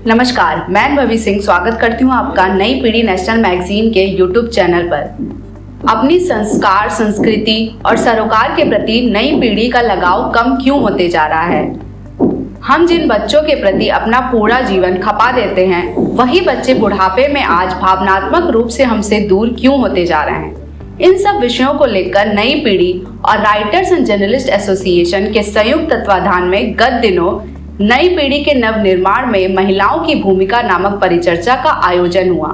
नमस्कार, मैं भवी सिंह स्वागत करती हूँ आपका नई पीढ़ी नेशनल मैगजीन के यूट्यूब चैनल पर। अपनी संस्कार, संस्कृति और सरोकार के प्रति नई पीढ़ी का लगाव कम क्यों होते जा रहा है? हम जिन बच्चों के प्रति अपना पूरा जीवन खपा देते हैं, वही बच्चे बुढ़ापे में आज भावनात्मक रूप से हमसे दूर क्यों होते जा रहे हैं? इन सब विषयों को लेकर नई पीढ़ी और राइटर्स एंड जर्नलिस्ट एसोसिएशन के संयुक्त तत्वाधान में गत दिनों नई पीढ़ी के नव निर्माण में महिलाओं की भूमिका नामक परिचर्चा का आयोजन हुआ।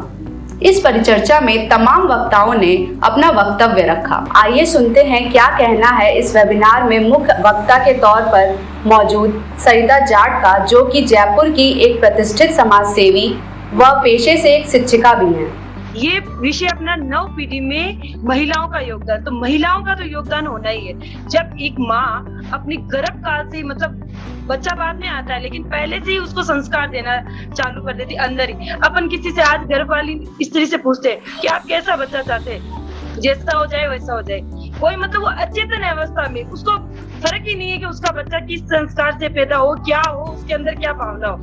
इस परिचर्चा में तमाम वक्ताओं ने अपना वक्तव्य रखा। आइए सुनते हैं क्या कहना है इस वेबिनार में मुख्य वक्ता के तौर पर मौजूद सरिता जाट का, जो कि जयपुर की एक प्रतिष्ठित समाज सेवी व पेशे से एक शिक्षिका भी हैं। ये विषय अपना नव पीढ़ी में महिलाओं का योगदान, तो महिलाओं का तो योगदान होना ही है। जब एक माँ अपनी गर्भ काल से, मतलब बच्चा बाद में आता है, लेकिन पहले से ही उसको संस्कार देना चालू कर देती अंदर ही। अपन किसी से आज गर्भ वाली स्त्री से पूछते हैं कि आप कैसा बच्चा चाहते हैं, जैसा हो जाए वैसा हो जाए, कोई मतलब वो अचेतन अवस्था में उसको फर्क ही नहीं है कि उसका बच्चा किस संस्कार से पैदा हो, क्या हो, उसके अंदर क्या भावना हो।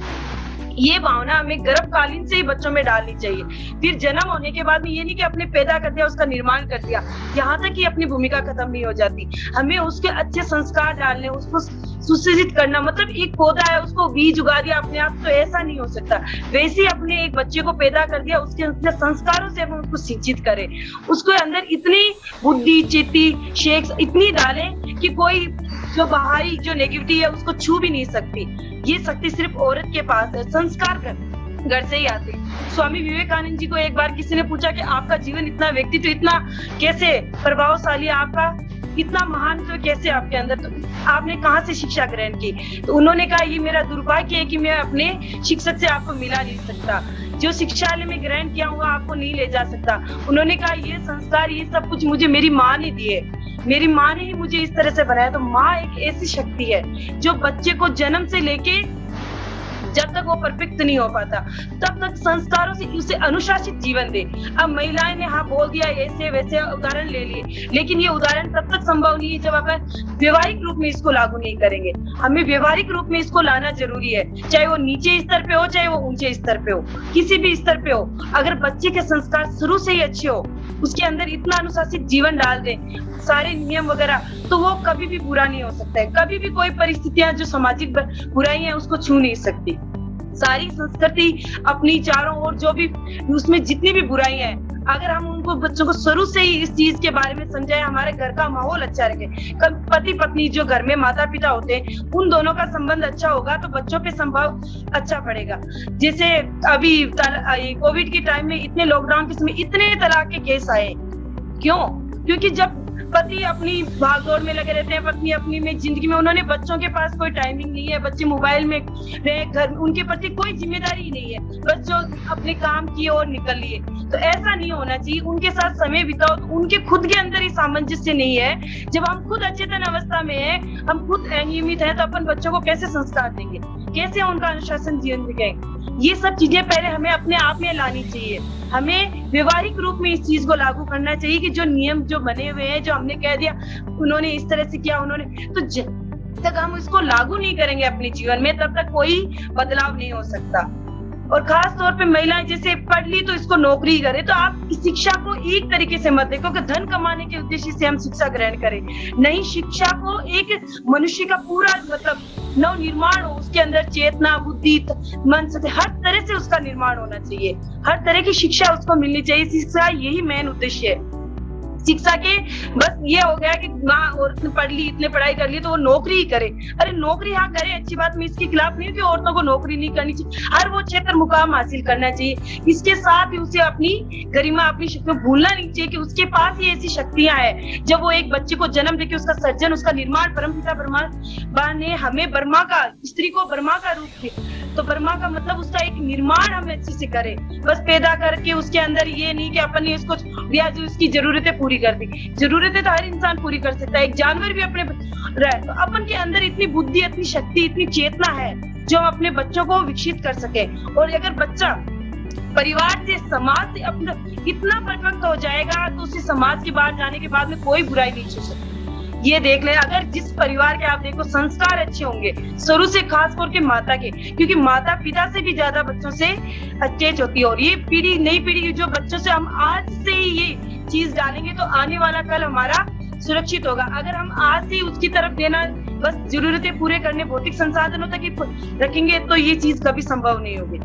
ये भावना हमें गर्भकालीन से ही बच्चों में डालनी चाहिए। फिर जन्म होने के बाद में ये नहीं कि अपने पैदा कर दिया, उसका निर्माण कर दिया, यहाँ तक कि अपनी भूमिका खत्म नहीं हो जाती। हमें उसके अच्छे संस्कार डालने, उसको सुसज्जित करना। मतलब एक पौधा है, उसको बीज उगा दिया अपने आप, तो ऐसा नहीं हो सकता। वैसे ही अपने एक बच्चे को पैदा कर दिया, उसके अंदर संस्कारों से हम उसको सिंचित करें, उसके अंदर इतनी बुद्धि, चित्ती, शेक्स इतनी डालें कि कोई जो बाहरी जो नेगेटिविटी है उसको छू भी नहीं सकती। ये शक्ति सिर्फ औरत के पास है। संस्कार घर से ही आते। स्वामी विवेकानंद जी को एक बार किसी ने पूछा कि आपका जीवन इतना व्यक्तित्व इतना कैसे प्रभावशाली, आपका इतना महान तो कैसे आपके अंदर, तो आपने कहाँ से शिक्षा ग्रहण की? तो उन्होंने कहा ये मेरा दुर्भाग्य है कि मैं अपने शिक्षक से आपको मिला नहीं सकता, जो शिक्षालय में ग्रहण किया हुआ आपको नहीं ले जा सकता। उन्होंने कहा ये संस्कार, ये सब कुछ मुझे मेरी माँ ने दिए, मेरी माँ ने ही मुझे इस तरह से बनाया। तो माँ एक ऐसी शक्ति है जो बच्चे को जन्म से लेके जब तक वो परफेक्ट नहीं हो पाता तब तक संस्कारों से उसे अनुशासित जीवन दे। अब महिलाएं ने हाँ बोल दिया, ऐसे वैसे उदाहरण ले लिए, लेकिन ये उदाहरण तब तक संभव नहीं है जब अपन व्यवहारिक रूप में इसको लागू नहीं करेंगे। हमें व्यवहारिक रूप में इसको लाना जरूरी है, चाहे वो नीचे स्तर पे हो, चाहे वो ऊंचे स्तर पे हो, किसी भी स्तर पे हो। अगर बच्चे के संस्कार शुरू से ही अच्छे हो, उसके अंदर इतना अनुशासित जीवन डाल दें, सारे नियम वगैरह, तो वो कभी भी बुरा नहीं हो सकता है। कभी भी कोई परिस्थितियां जो सामाजिक बुराई है उसको छू नहीं सकती। सारी संस्कृति अपनी चारों ओर जो भी उसमें जितनी भी बुराई है, अगर हम उनको बच्चों को शुरू से ही इस चीज के बारे में समझाएं, हमारे घर का माहौल अच्छा रखे, पति पत्नी जो घर में माता पिता होते हैं उन दोनों का संबंध अच्छा होगा तो बच्चों पे संभव अच्छा पड़ेगा। जैसे अभी कोविड के टाइम में इतने लॉकडाउन के समय इतने तलाक के केस आए, क्यों? क्योंकि जब पति अपनी भागदौड़ में लगे रहते हैं, पत्नी अपनी में जिंदगी में, उन्होंने बच्चों के पास कोई टाइमिंग नहीं है, बच्चे मोबाइल में रहे, घर उनके प्रति कोई जिम्मेदारी नहीं है, बच्चों अपने काम किए और निकल लिए। तो ऐसा नहीं होना चाहिए, उनके साथ समय बिताओ। तो उनके खुद के अंदर ही सामंजस्य नहीं है। जब हम खुद अचेतन अवस्था में है, हम खुद अनियमित है, तो अपन बच्चों को कैसे संस्कार देंगे, कैसे उनका अनुशासन जीवन दिखाएंगे? ये सब चीजें पहले हमें अपने आप में लानी चाहिए। हमें व्यवहारिक रूप में इस चीज को लागू करना चाहिए कि जो नियम जो बने हुए हैं, जो हमने कह दिया उन्होंने इस तरह से किया, उन्होंने, तो जब तक हम इसको लागू नहीं करेंगे अपने जीवन में तब तक कोई बदलाव नहीं हो सकता। और खास तौर पे महिलाएं जैसे पढ़ ली तो इसको नौकरी करे, तो आप शिक्षा को एक तरीके से मत देखो कि धन कमाने के उद्देश्य से हम शिक्षा ग्रहण करें। नहीं, शिक्षा को एक मनुष्य का पूरा मतलब नव निर्माण हो, उसके अंदर चेतना, बुद्धि, मन से हर तरह से उसका निर्माण होना चाहिए, हर तरह की शिक्षा उसको मिलनी चाहिए। शिक्षा यही मेन उद्देश्य है। शिक्षा के बस ये हो गया कि माँ औरत पढ़ ली, इतने पढ़ाई कर ली तो वो नौकरी ही करे। अरे नौकरी हाँ करे, अच्छी बात, मैं इसके खिलाफ नहीं हूँ कि औरतों को नौकरी नहीं करनी चाहिए, हर वो क्षेत्र मुकाम हासिल करना चाहिए। इसके साथ ही उसे अपनी गरिमा, अपनी शक्ति भूलना नहीं चाहिए कि उसके पास ही ऐसी शक्तियां हैं। जब वो एक बच्चे को जन्म देके उसका सर्जन, उसका निर्माण परमपिता ब्रह्मा ने हमें ब्रह्मा का, स्त्री को ब्रह्मा का रूप दिया, तो ब्रह्मा का मतलब उसका एक निर्माण हम अच्छे से करें। बस पैदा करके उसके अंदर ये नहीं कि अपन ने इसको दिया जो उसकी जरूरतें पूरी कर दी। जरूरतें तो हर इंसान पूरी कर सकता है, एक जानवर भी अपने तो अपन के अंदर इतनी बुद्धि, इतनी शक्ति, इतनी चेतना है जो हम अपने बच्चों को विकसित कर सके। और अगर बच्चा परिवार से, समाज से अपना इतना परिपक्व हो जाएगा तो उसे समाज के बाहर जाने के बाद में कोई बुराई नहीं छू सकती। ये देख ले, अगर जिस परिवार के आप देखो संस्कार अच्छे होंगे शुरू से, खास करके माता के, क्योंकि माता पिता से भी ज्यादा बच्चों से अटैच होती है। और ये पीढ़ी, नई पीढ़ी जो बच्चों से हम आज से ही ये चीज डालेंगे तो आने वाला कल हमारा सुरक्षित होगा। अगर हम आज से उसकी तरफ देना, बस जरूरतें पूरे करने भौतिक संसाधनों तक ही रखेंगे तो ये चीज कभी संभव नहीं होगी।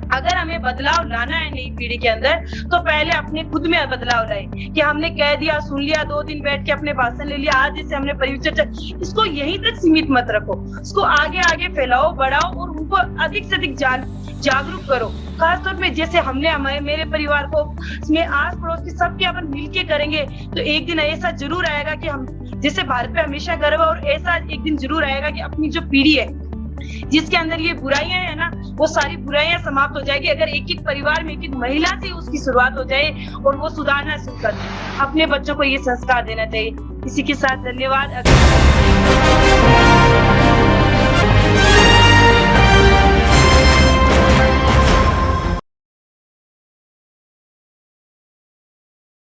अगर हमें बदलाव लाना है नई पीढ़ी के अंदर तो पहले अपने खुद में बदलाव लाए कि हमने कह दिया, सुन लिया, 2 दिन बैठ के अपने भाषण ले लिया, आज जैसे हमने परिचर्चा, इसको यहीं तक सीमित मत रखो, उसको आगे आगे फैलाओ, बढ़ाओ और उनको अधिक से अधिक जागरूक करो। खासतौर पे जैसे हमने मेरे परिवार को, इसमें आस पड़ोस के सबके अपन मिलके करेंगे तो एक दिन ऐसा जरूर आएगा कि हम, जैसे भारत पे हमेशा गर्व है, और ऐसा एक दिन जरूर आएगा कि अपनी जो पीढ़ी है जिसके अंदर ये बुराइयां है ना, वो सारी बुराइयां समाप्त हो जाएगी अगर एक एक परिवार में एक एक महिला से उसकी शुरुआत हो जाए और वो सुधारना शुरू कर दे। अपने बच्चों को ये संस्कार देना चाहिए। इसी के साथ धन्यवाद।